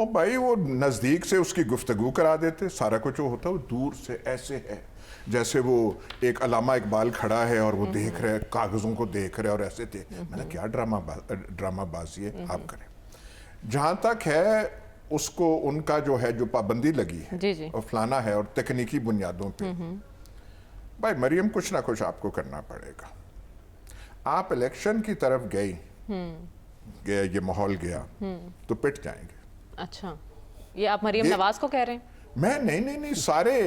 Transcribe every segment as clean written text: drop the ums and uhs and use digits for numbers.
اور بھائی وہ نزدیک سے اس کی گفتگو کرا دیتے, سارا کچھ وہ ہوتا وہ دور سے ایسے ہے جیسے وہ ایک علامہ اقبال کھڑا ہے اور وہ دیکھ رہے کاغذوں کو دیکھ رہے اور ایسے تھے. میں نے کیا ڈرامہ بازی ہے آپ کریں. جہاں تک ہے اس کو ان کا جو ہے جو پابندی لگی ہے اور فلانا ہے اور تکنیکی بنیادوں پہ, بھائی مریم کچھ نہ کچھ آپ کو کرنا پڑے گا. آپ الیکشن کی طرف گئی, یہ ماحول گیا تو پٹ جائیں گے. اچھا, یہ آپ مریم نواز کو کہہ رہے ہیں؟ میں نہیں سارے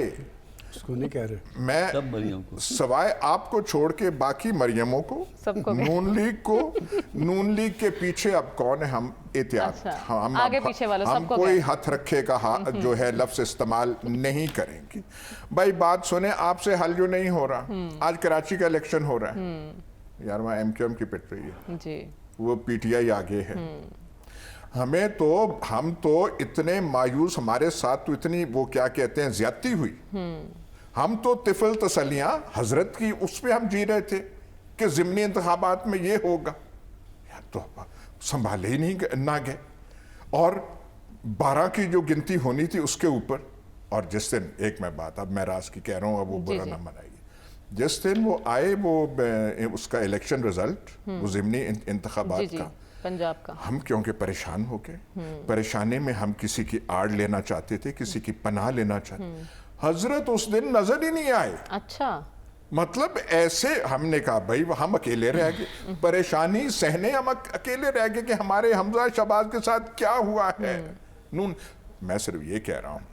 اس کو نہیں کہہ رہے, میں سوائے آپ کو چھوڑ کے باقی مریموں کو, نون لیگ کے پیچھے اب کون ہے, ہم احتیاط, ہم کوئی ہاتھ رکھے کا جو ہے لفظ استعمال نہیں کریں گے. بھائی بات سنیں, آپ سے حل جو نہیں ہو رہا, آج کراچی کا الیکشن ہو رہا ہے یار, وہاں ایم کیو ایم کی پٹ رہی ہے, وہ پی ٹی آئی آگے ہے. ہم تو اتنے مایوس, ہمارے ساتھ تو اتنی وہ کیا کہتے ہیں زیادتی ہوئی, ہم تو طفل تسلیاں حضرت کی اس پہ ہم جی رہے تھے کہ ضمنی انتخابات میں یہ ہوگا, یا تو سنبھالے ہی نہیں نہ گئے. اور 12 کی جو گنتی ہونی تھی اس کے اوپر, اور جس دن ایک میں بات اب میں راز کی کہہ رہا ہوں, اب وہ برا نہ منائیے, جس دن وہ آئے وہ اس کا الیکشن رزلٹ, وہ ضمنی انتخابات کا, پنجاب کا, ہم کیونکہ پریشان ہو گئے, پریشانی میں ہم کسی کی آڑ لینا چاہتے تھے, کسی کی پناہ لینا چاہتے, حضرت اس دن نظر ہی نہیں آئے. اچھا, مطلب ایسے ہم نے کہا بھائی ہم اکیلے رہ گئے, پریشانی سہنے ہم اکیلے رہ گئے کہ ہمارے حمزہ شہباز کے ساتھ کیا ہوا ہے. میں صرف یہ کہہ رہا ہوں,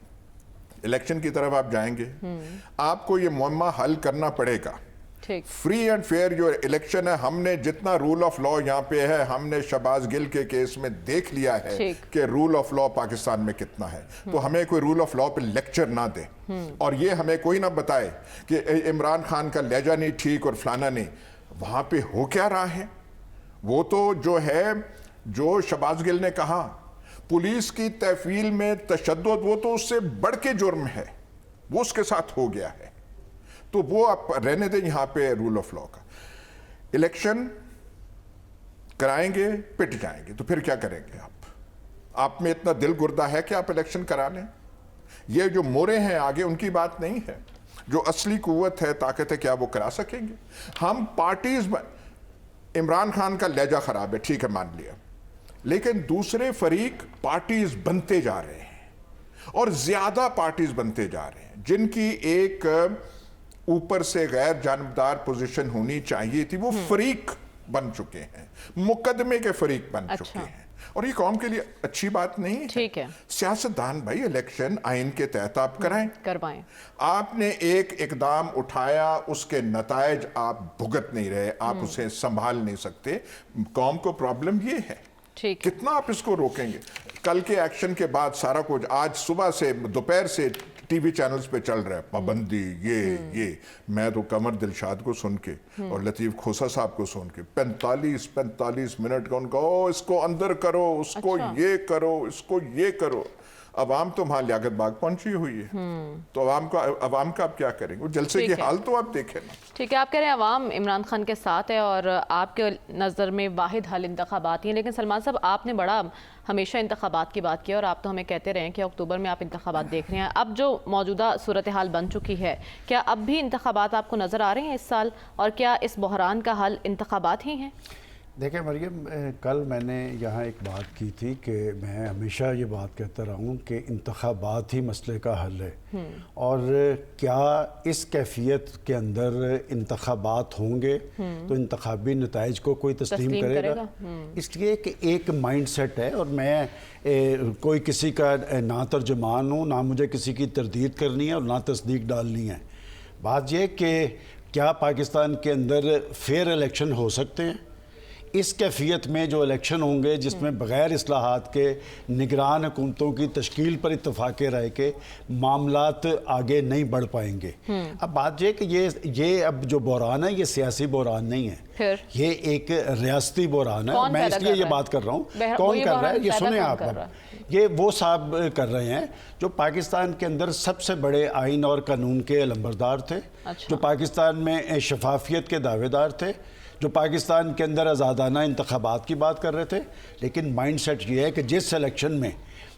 الیکشن کی طرف آپ جائیں گے, آپ کو یہ معمہ حل کرنا پڑے گا. فری اینڈ فیئر جو الیکشن ہے, ہم نے جتنا رول آف لا یہاں پہ ہے, ہم نے شہباز گل کے کیس میں دیکھ لیا ہے کہ رول آف لا پاکستان میں کتنا ہے. تو ہمیں کوئی رول آف لا پہ لیکچر نہ دے, اور یہ ہمیں کوئی نہ بتائے کہ عمران خان کا لہجہ نہیں ٹھیک اور فلانا نہیں. وہاں پہ ہو کیا رہا ہے, وہ تو جو ہے جو شہباز گل نے کہا پولیس کی تحویل میں تشدد, وہ تو اس سے بڑھ کے جرم ہے, وہ اس کے ساتھ ہو گیا ہے. تو وہ آپ رہنے دیں یہاں پہ رول آف لا کا. الیکشن کرائیں گے پٹ جائیں گے, تو پھر کیا کریں گے آپ میں اتنا دل گردہ ہے کہ آپ الیکشن کرا لیں؟ یہ جو مورے ہیں آگے ان کی بات نہیں ہے, جو اصلی قوت ہے طاقت ہے کیا وہ کرا سکیں گے؟ ہم پارٹیز, عمران خان کا لہجہ خراب ہے ٹھیک ہے مان لیا, لیکن دوسرے فریق پارٹیز بنتے جا رہے ہیں, اور زیادہ پارٹیز بنتے جا رہے ہیں جن کی ایک اوپر سے غیر جانبدار پوزیشن ہونی چاہیے تھی, وہ فریق بن چکے ہیں, مقدمے کے فریق بن چکے ہیں, اور یہ قوم کے لیے اچھی بات نہیں ہے. سیاستدان بھائی الیکشن آئین کے تحت آپ کروائیں. آپ نے ایک اقدام اٹھایا, اس کے نتائج آپ بھگت نہیں رہے, آپ اسے سنبھال نہیں سکتے. قوم کو پرابلم یہ ہے, کتنا آپ اس کو روکیں گے؟ کل کے ایکشن کے بعد سارا کچھ آج صبح سے دوپہر سے ٹی وی چینلز پہ چل رہا ہے, پابندی یہ. میں تو قمر دلشاد کو سن کے اور لطیف کھوسا صاحب کو سن کے 45 منٹ کا ان کا, اس کو اندر کرو, اس کو یہ کرو, اس کو یہ کرو. عوام تو وہاں لیاقت باغ پہنچی ہوئی ہے, تو عوام کا آپ کیا کریں گے؟ جلسے کی حال تو آپ دیکھیں نا. ٹھیک ہے, آپ کہہ رہے ہیں عوام عمران خان کے ساتھ ہے اور آپ کے نظر میں واحد حل انتخابات ہیں, لیکن سلمان صاحب آپ نے بڑا ہمیشہ انتخابات کی بات کی, اور آپ تو ہمیں کہتے رہے ہیں کہ اکتوبر میں آپ انتخابات دیکھ رہے ہیں. اب جو موجودہ صورتحال بن چکی ہے, کیا اب بھی انتخابات آپ کو نظر آ رہے ہیں اس سال, اور کیا اس بحران کا حل انتخابات ہی ہیں؟ دیکھیں مریم, کل میں نے یہاں ایک بات کی تھی کہ میں ہمیشہ یہ بات کہتا رہا ہوں کہ انتخابات ہی مسئلے کا حل ہے, اور کیا اس کیفیت کے اندر انتخابات ہوں گے تو انتخابی نتائج کو کوئی تسلیم کرے گا؟ اس لیے کہ ایک مائنڈ سیٹ ہے, اور میں کوئی کسی کا نہ ترجمان ہوں, نہ مجھے کسی کی تردید کرنی ہے اور نہ تصدیق ڈالنی ہے. بات یہ کہ کیا پاکستان کے اندر فیئر الیکشن ہو سکتے ہیں؟ اس کیفیت میں جو الیکشن ہوں گے جس میں بغیر اصلاحات کے نگران حکومتوں کی تشکیل پر اتفاق رائے کے معاملات آگے نہیں بڑھ پائیں گے. اب بات یہ کہ یہ اب جو بحران ہے یہ سیاسی بحران نہیں ہے, یہ ایک ریاستی بحران ہے. میں اس لیے یہ بات کر رہا ہوں, کون کر رہا ہے یہ سنیں آپ. یہ وہ صاحب کر رہے ہیں جو پاکستان کے اندر سب سے بڑے آئین اور قانون کے علمبردار تھے, جو پاکستان میں شفافیت کے دعوے دار تھے, جو پاکستان کے اندر آزادانہ انتخابات کی بات کر رہے تھے. لیکن مائنڈ سیٹ یہ ہے کہ جس الیکشن میں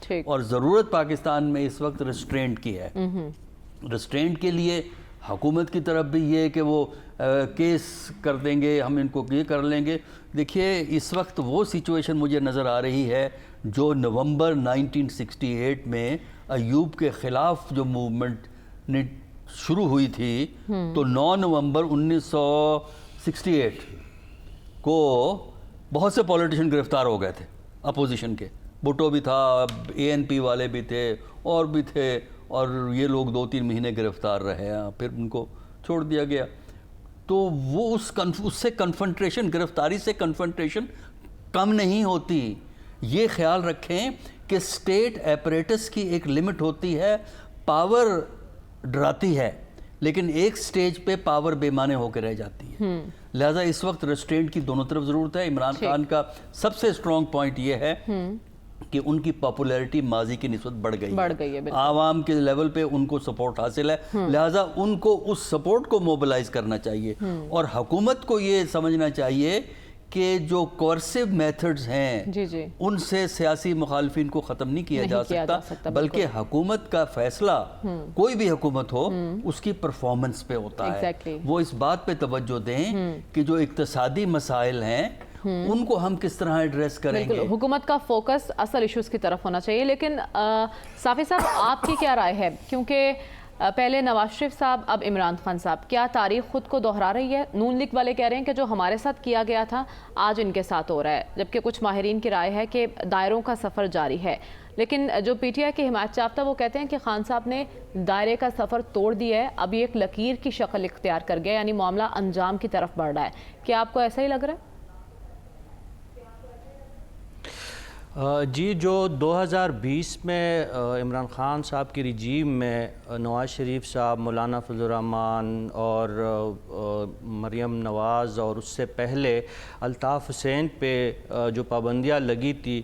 ٹھیک۔ اور ضرورت پاکستان میں اس وقت ریسٹرینٹ کی ہے۔ ریسٹرینٹ کے لیے حکومت کی طرف بھی یہ کہ وہ کیس کر دیں گے، ہم ان کو یہ کر لیں گے۔ دیکھیے اس وقت وہ سچویشن مجھے نظر آ رہی ہے جو نومبر 1968 میں ایوب کے خلاف جو موومنٹ نے شروع ہوئی تھی، تو 9 نومبر 1968 کو بہت سے پولیٹیشین گرفتار ہو گئے تھے اپوزیشن کے۔ بھٹو بھی تھا، ANP والے بھی تھے اور بھی تھے، اور یہ لوگ 2-3 مہینے گرفتار رہے ہیں، پھر ان کو چھوڑ دیا گیا۔ تو وہ اس سے کنفرنٹریشن، گرفتاری سے کنفرنٹریشن کم نہیں ہوتی۔ یہ خیال رکھیں کہ اسٹیٹ ایپریٹس کی ایک لمٹ ہوتی ہے، پاور ڈراتی ہے لیکن ایک سٹیج پہ پاور بے معنی ہو کے رہ جاتی ہے۔ لہٰذا اس وقت ریسٹرینٹ کی دونوں طرف ضرورت ہے۔ عمران خان کا سب سے اسٹرانگ پوائنٹ یہ ہے کہ ان کی پاپولیرٹی ماضی کی نسبت بڑھ گئی ہے، عوام کے لیول پہ ان کو سپورٹ حاصل ہے، لہٰذا ان کو اس سپورٹ کو موبلائز کرنا چاہیے، اور حکومت کو یہ سمجھنا چاہیے کہ جو کورسو میتھڈز ہیں ان سے سیاسی مخالفین کو ختم نہیں کیا جا سکتا، بلکہ حکومت کا فیصلہ، کوئی بھی حکومت ہو، اس کی پرفارمنس پہ ہوتا ہے۔ وہ اس بات پہ توجہ دیں کہ جو اقتصادی مسائل ہیں ان کو ہم کس طرح ایڈریس کریں گے۔ حکومت کا فوکس اصل ایشوز کی طرف ہونا چاہیے۔ لیکن صافی صاحب آپ کی کیا رائے ہے؟ کیونکہ پہلے نواز شریف صاحب، اب عمران خان صاحب، کیا تاریخ خود کو دہرا رہی ہے؟ نون لیگ والے کہہ رہے ہیں کہ جو ہمارے ساتھ کیا گیا تھا آج ان کے ساتھ ہو رہا ہے، جبکہ کچھ ماہرین کی رائے ہے کہ دائروں کا سفر جاری ہے۔ لیکن جو PTI کی حمایت یافتہ وہ کہتے ہیں کہ خان صاحب نے دائرے کا سفر توڑ دیا ہے، اب یہ ایک لکیر کی شکل اختیار کر گیا، یعنی معاملہ انجام کی طرف بڑھ رہا ہے۔ کیا آپ کو ایسا ہی لگ رہا ہے؟ جی، جو 2020 میں عمران خان صاحب کی رجیم میں نواز شریف صاحب، مولانا فضل الرحمان اور مریم نواز، اور اس سے پہلے الطاف حسین پہ جو پابندیاں لگی تھی،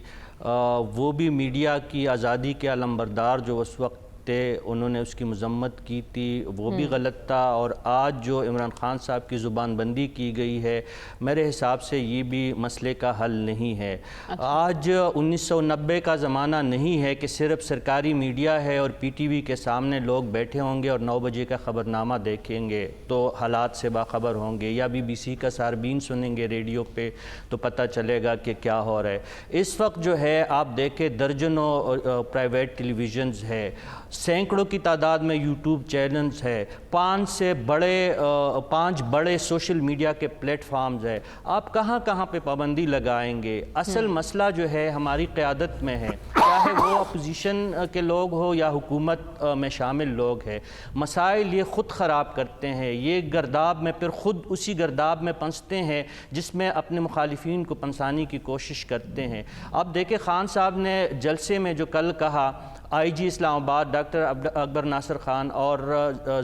وہ بھی میڈیا کی آزادی کے علمبردار جو اس وقت تھے، انہوں نے اس کی مذمت کی تھی، وہ بھی غلط تھا۔ اور آج جو عمران خان صاحب کی زبان بندی کی گئی ہے، میرے حساب سے یہ بھی مسئلے کا حل نہیں ہے۔ آج 1990 کا زمانہ نہیں ہے کہ صرف سرکاری میڈیا ہے اور PTV کے سامنے لوگ بیٹھے ہوں گے اور 9 بجے کا خبرنامہ دیکھیں گے تو حالات سے باخبر ہوں گے، یا BBC کا ساربین سنیں گے ریڈیو پہ تو پتہ چلے گا کہ کیا ہو رہا ہے۔ اس وقت جو ہے آپ دیکھیں درجنوں پرائیویٹ ٹیلی ویژنز ہے، سینکڑوں کی تعداد میں YouTube چینلز ہے، 5 بڑے سوشل میڈیا کے پلیٹ فارمز ہے۔ آپ کہاں کہاں پہ پابندی لگائیں گے؟ اصل مسئلہ جو ہے ہماری قیادت میں ہے، چاہے وہ اپوزیشن کے لوگ ہو یا حکومت میں شامل لوگ ہیں۔ مسائل یہ خود خراب کرتے ہیں، یہ گرداب میں پھر خود اسی گرداب میں پھنستے ہیں جس میں اپنے مخالفین کو پھنسانے کی کوشش کرتے ہیں۔ اب دیکھیں خان صاحب نے جلسے میں جو کل کہا، IG اسلام آباد ڈاکٹر اکبر ناصر خان اور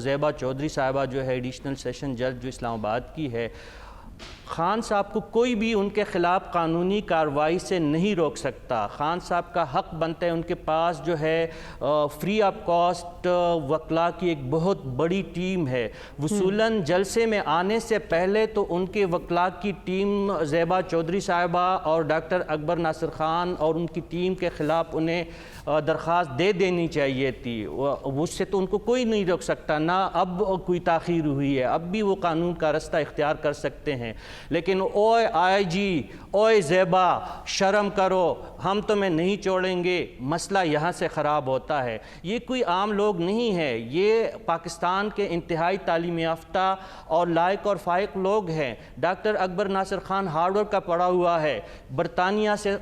زیبا چودھری صاحبہ جو ہے ایڈیشنل سیشن جج جو اسلام آباد کی ہے، خان صاحب کو کوئی بھی ان کے خلاف قانونی کارروائی سے نہیں روک سکتا۔ خان صاحب کا حق بنتا ہے، ان کے پاس جو ہے فری آف کاسٹ وکلاء کی ایک بہت بڑی ٹیم ہے۔ وصولاً جلسے میں آنے سے پہلے تو ان کے وکلاء کی ٹیم زیبا چودھری صاحبہ اور ڈاکٹر اکبر ناصر خان اور ان کی ٹیم کے خلاف انہیں درخواست دے دینی چاہیے تھی، اس سے تو ان کو کوئی نہیں روک سکتا، نہ اب کوئی تاخیر ہوئی ہے، اب بھی وہ قانون کا رستہ اختیار کر سکتے ہیں۔ لیکن اوئے IG، اوئے زیبا، شرم کرو، ہم تمہیں نہیں چھوڑیں گے، مسئلہ یہاں سے خراب ہوتا ہے۔ یہ کوئی عام لوگ نہیں ہے، یہ پاکستان کے انتہائی تعلیم یافتہ اور لائق اور فائق لوگ ہیں۔ ڈاکٹر اکبر ناصر خان ہارڈورڈ کا پڑھا ہوا ہے، برطانیہ سے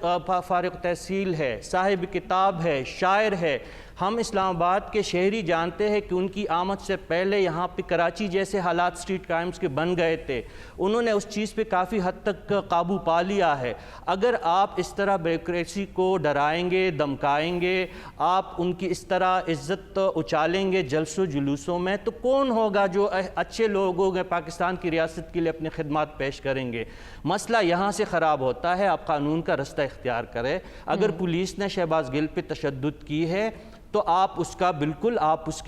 فارغ تحصیل ہے، صاحب کتاب ہے، شاعر ہے۔ ہم اسلام آباد کے شہری جانتے ہیں کہ ان کی آمد سے پہلے یہاں پہ کراچی جیسے حالات سٹریٹ کرائمز کے بن گئے تھے، انہوں نے اس چیز پہ کافی حد تک قابو پا لیا ہے۔ اگر آپ اس طرح بیوروکریسی کو ڈرائیں گے، دمکائیں گے، آپ ان کی اس طرح عزت اچالیں گے جلسوں جلوسوں میں، تو کون ہوگا جو اچھے لوگ ہوں گے پاکستان کی ریاست کے لیے اپنی خدمات پیش کریں گے؟ مسئلہ یہاں سے خراب ہوتا ہے۔ آپ قانون کا رستہ اختیار کریں۔ اگر پولیس نے شہباز گل پہ تشدد کی ہے تو آپ اس کا بالکل آپ اس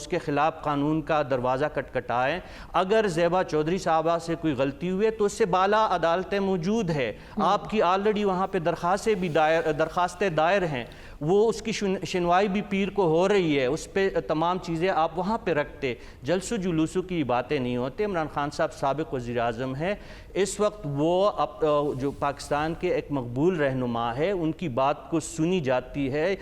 کے خلاف قانون کا دروازہ کٹکھٹائیں۔ اگر زیبا چودھری صاحبہ سے کوئی غلطی ہوئی ہے تو اس سے بالا عدالتیں موجود ہے، آپ کی آلریڈی وہاں پہ درخواستیں دائر ہیں، وہ اس کی شنوائی بھی پیر کو ہو رہی ہے، اس پہ تمام چیزیں آپ وہاں پہ رکھتے، جلس و جلوسوں کی باتیں نہیں ہوتے۔ عمران خان صاحب سابق وزیر اعظم ہے، اس وقت وہ جو پاکستان کے ایک مقبول رہنما ہے، ان کی بات کو سنی جاتی ہے،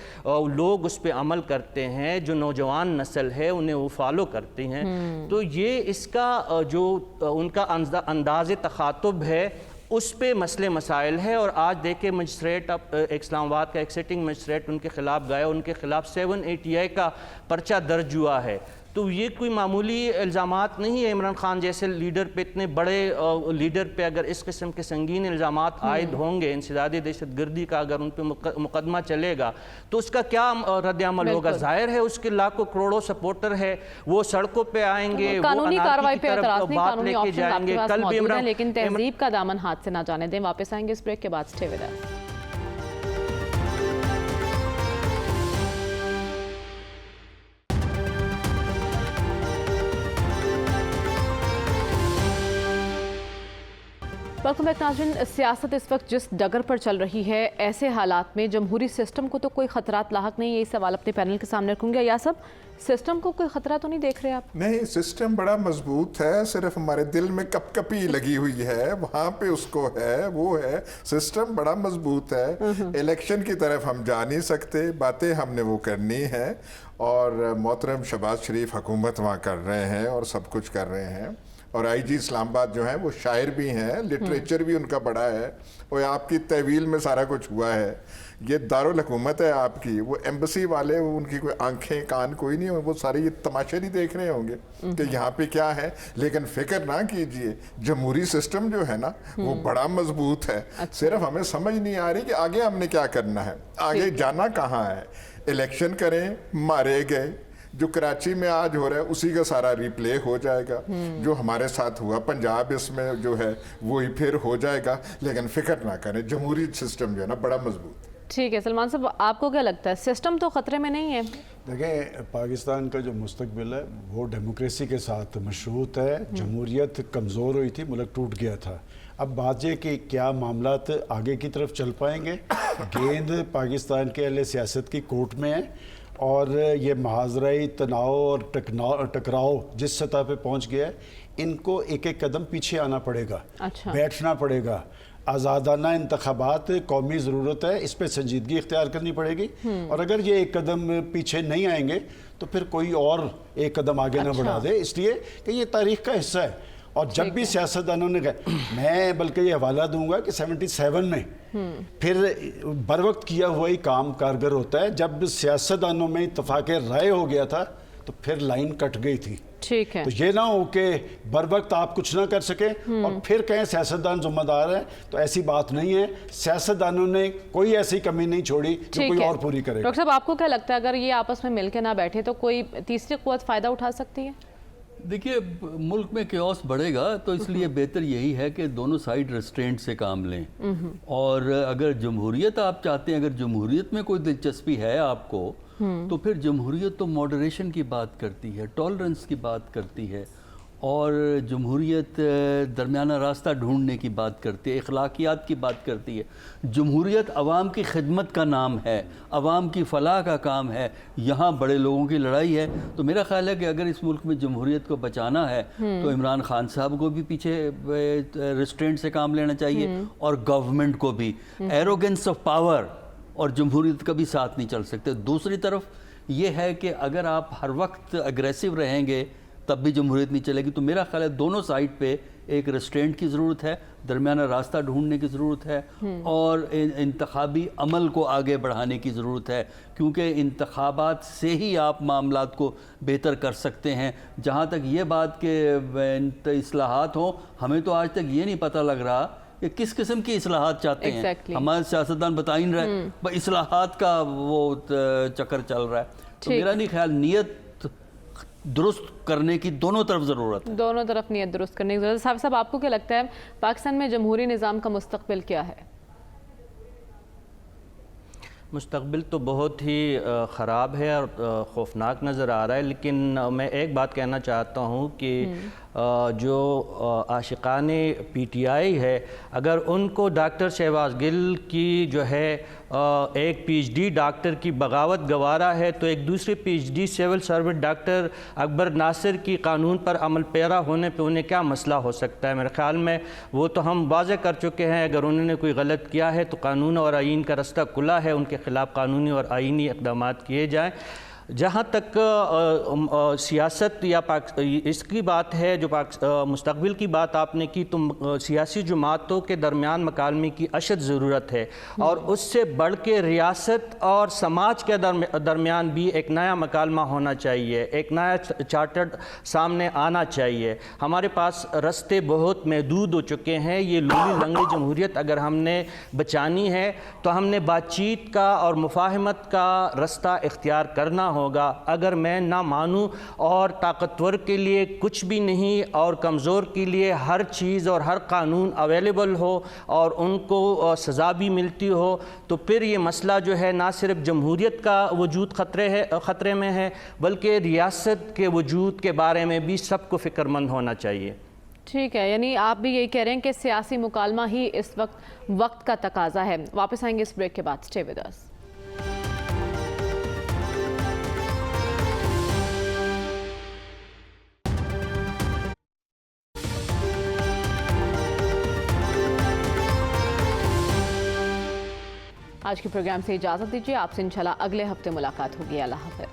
لوگ اس پہ عمل کرتے ہیں، جو نوجوان نسل ہے انہیں وہ فالو کرتے ہیں۔ تو یہ اس کا جو ان کا انداز تخاطب ہے اس پہ مسئلے مسائل ہے۔ اور آج دیکھیں مجسٹریٹ اسلام آباد کا ایک سٹنگ مجسٹریٹ ان کے خلاف گیا، ان کے خلاف 780I کا پرچہ درج ہوا ہے۔ تو یہ کوئی معمولی الزامات نہیں ہے۔ عمران خان جیسے لیڈر پہ، اتنے بڑے لیڈر پہ اگر اس قسم کے سنگین الزامات عائد ہوں گے، انسدادی دہشت گردی کا اگر ان پہ مقدمہ چلے گا تو اس کا کیا رد عمل ہوگا؟ ظاہر ہے اس کے لاکھوں کروڑوں سپورٹر ہے، وہ سڑکوں پہ آئیں گے، وہ قانونی کارروائی پہ اعتراض نہیں، بات لے قانونی کے آپشن آپ جائیں کے گے۔ پاس کل بھی موجود ہیں، عمران لیکن تہذیب کا دامن ہاتھ سے نہ جانے دیں۔ واپس آئیں گے اس بریک کے بعد، stay with us. Welcome back ناظرین، سیاست اس وقت جس ڈگر پر چل رہی ہے، ایسے حالات میں جمہوری سسٹم کو تو کوئی خطرات لاحق نہیں، یہی سوال اپنے پینل کے سامنے رکھوں گے۔ یا سب سسٹم کو کوئی خطرہ تو نہیں دیکھ رہے آپ؟ نہیں، سسٹم بڑا مضبوط ہے، صرف ہمارے دل میں کپ کپی لگی ہوئی ہے، وہاں پہ اس کو ہے، وہ ہے، سسٹم بڑا مضبوط ہے۔ الیکشن کی طرف ہم جا نہیں سکتے، باتیں ہم نے وہ کرنی ہے، اور محترم شہباز شریف حکومت وہاں کر رہے ہیں اور سب کچھ کر رہے ہیں، اور آئی جی اسلام آباد جو ہیں وہ شاعر بھی ہیں، لٹریچر بھی ان کا بڑا ہے، اور آپ کی تحویل میں سارا کچھ ہوا ہے۔ یہ دارالحکومت ہے آپ کی، وہ ایمبسی والے، وہ ان کی کوئی آنکھیں کان کوئی نہیں، وہ سارے یہ تماشے نہیں دیکھ رہے ہوں گے کہ یہاں پہ کیا ہے۔ لیکن فکر نہ کیجئے، جمہوری سسٹم جو ہے نا وہ بڑا مضبوط ہے، صرف ہمیں سمجھ نہیں آ رہی کہ آگے ہم نے کیا کرنا ہے، آگے جانا کہاں ہے۔ الیکشن کریں، مارے گئے، جو کراچی میں آج ہو رہا ہے اسی کا سارا ریپلے ہو جائے گا، جو ہمارے ساتھ ہوا پنجاب اس میں جو ہے وہی پھر ہو جائے گا۔ لیکن فکر نہ کریں، جمہوری سسٹم جو ہے نا بڑا مضبوط ہے۔ ٹھیک ہے سلمان صاحب، آپ کو کیا لگتا ہے سسٹم تو خطرے میں نہیں ہے؟ دیکھیں، پاکستان کا جو مستقبل ہے وہ ڈیموکریسی کے ساتھ مشروط ہے۔ جمہوریت کمزور ہوئی تھی، ملک ٹوٹ گیا تھا۔ اب بات یہ کہ کیا معاملات آگے کی طرف چل پائیں گے۔ گیند پاکستان کے اہل سیاست کی کورٹ میں ہے، اور یہ محاذرائی تناؤ اور ٹکراؤ جس سطح پہ پہنچ گیا ہے، ان کو ایک ایک قدم پیچھے آنا پڑے گا، بیٹھنا پڑے گا۔ آزادانہ انتخابات قومی ضرورت ہے، اس پہ سنجیدگی اختیار کرنی پڑے گی، اور اگر یہ ایک قدم پیچھے نہیں آئیں گے تو پھر کوئی اور ایک قدم آگے نہ بڑھا دے، اس لیے کہ یہ تاریخ کا حصہ ہے۔ اور جب بھی سیاستدانوں نے کہا، میں بلکہ یہ حوالہ دوں گا کہ 77 میں پھر بر وقت کیا ہوا ہی کام کارگر ہوتا ہے۔ جب سیاستدانوں میں اتفاق رائے ہو گیا تھا تو پھر لائن کٹ گئی تھی۔ ٹھیک ہے، تو یہ نہ ہو کہ بر وقت آپ کچھ نہ کر سکے اور پھر کہیں سیاستدان ذمہ دار ہے، تو ایسی بات نہیں ہے۔ سیاستدانوں نے کوئی ایسی کمی نہیں چھوڑی جو کوئی اور پوری کرے۔ ڈاکٹر صاحب، آپ کو کیا لگتا ہے اگر یہ آپس میں مل کے نہ بیٹھے تو کوئی تیسری قوت فائدہ اٹھا سکتی ہے؟ دیکھیے، ملک میں کیوس بڑھے گا، تو اس لیے بہتر یہی ہے کہ دونوں سائیڈ ریسٹرینٹ سے کام لیں، اور اگر جمہوریت آپ چاہتے ہیں، اگر جمہوریت میں کوئی دلچسپی ہے آپ کو، تو پھر جمہوریت تو ماڈریشن کی بات کرتی ہے، ٹالرنس کی بات کرتی ہے، اور جمہوریت درمیانہ راستہ ڈھونڈنے کی بات کرتی ہے، اخلاقیات کی بات کرتی ہے۔ جمہوریت عوام کی خدمت کا نام ہے، عوام کی فلاح کا کام ہے، یہاں بڑے لوگوں کی لڑائی ہے۔ تو میرا خیال ہے کہ اگر اس ملک میں جمہوریت کو بچانا ہے تو عمران خان صاحب کو بھی پیچھے ریسٹرینٹ سے کام لینا چاہیے، اور گورنمنٹ کو بھی۔ ایروگنس آف پاور اور جمہوریت کا بھی ساتھ نہیں چل سکتے۔ دوسری طرف یہ ہے کہ اگر آپ ہر وقت اگریسو رہیں گے تب بھی جمہوریت نہیں چلے گی۔ تو میرا خیال ہے دونوں سائڈ پہ ایک ریسٹرینٹ کی ضرورت ہے، درمیانہ راستہ ڈھونڈنے کی ضرورت ہے، اور انتخابی عمل کو آگے بڑھانے کی ضرورت ہے، کیونکہ انتخابات سے ہی آپ معاملات کو بہتر کر سکتے ہیں۔ جہاں تک یہ بات کہ اصلاحات ہوں، ہمیں تو آج تک یہ نہیں پتہ لگ رہا کہ کس قسم کی اصلاحات چاہتے ہیں۔ ہمارے سیاستدان بتا ہی نہیں رہے، اصلاحات کا وہ چکر چل رہا ہے۔ تو میرا نہیں خیال، نیت درست کرنے کی دونوں طرف ضرورت ہے، دونوں طرف نیت درست کرنے کی ضرورت ہے۔ صاحب آپ کو کیا لگتا ہے پاکستان میں جمہوری نظام کا مستقبل کیا ہے؟ مستقبل تو بہت ہی خراب ہے اور خوفناک نظر آ رہا ہے، لیکن میں ایک بات کہنا چاہتا ہوں کہ جو عاشقان پی ٹی آئی ہے، اگر ان کو ڈاکٹر شہباز گل کی جو ہے ایک پی ایچ ڈی ڈاکٹر کی بغاوت گوارا ہے، تو ایک دوسرے P H D civil servant doctor Akbar Nasir کی قانون پر عمل پیرا ہونے پہ انہیں کیا مسئلہ ہو سکتا ہے؟ میرے خیال میں وہ تو ہم واضح کر چکے ہیں، اگر انہوں نے کوئی غلط کیا ہے تو قانون اور آئین کا رستہ کھلا ہے، ان کے خلاف قانونی اور آئینی اقدامات کیے جائیں۔ جہاں تک سیاست یا اس کی بات ہے، جو مستقبل کی بات آپ نے کی، تو سیاسی جماعتوں کے درمیان مکالمے کی اشد ضرورت ہے، اور اس سے بڑھ کے ریاست اور سماج کے درمیان بھی ایک نیا مکالمہ ہونا چاہیے، ایک نیا چارٹر سامنے آنا چاہیے۔ ہمارے پاس رستے بہت محدود ہو چکے ہیں، یہ لولی لنگڑی جمہوریت اگر ہم نے بچانی ہے تو ہم نے بات چیت کا اور مفاہمت کا رستہ اختیار کرنا ہوگا۔ اگر میں نہ مانوں اور طاقتور کے لیے کچھ بھی نہیں اور کمزور کے لیے ہر چیز اور ہر قانون اویلیبل ہو اور ان کو سزا بھی ملتی ہو، تو پھر یہ مسئلہ جو ہے نہ صرف جمہوریت کا وجود خطرے میں ہے، بلکہ ریاست کے وجود کے بارے میں بھی سب کو فکر مند ہونا چاہیے۔ ٹھیک ہے، یعنی آپ بھی یہی کہہ رہے ہیں کہ سیاسی مکالمہ ہی اس وقت کا تقاضا ہے۔ واپس آئیں گے اس بریک کے بعد، اسٹے ود اس۔ آج کے پروگرام سے اجازت دیجیے، آپ سے انشاءاللہ اگلے ہفتے ملاقات ہوگی۔ اللہ حافظ۔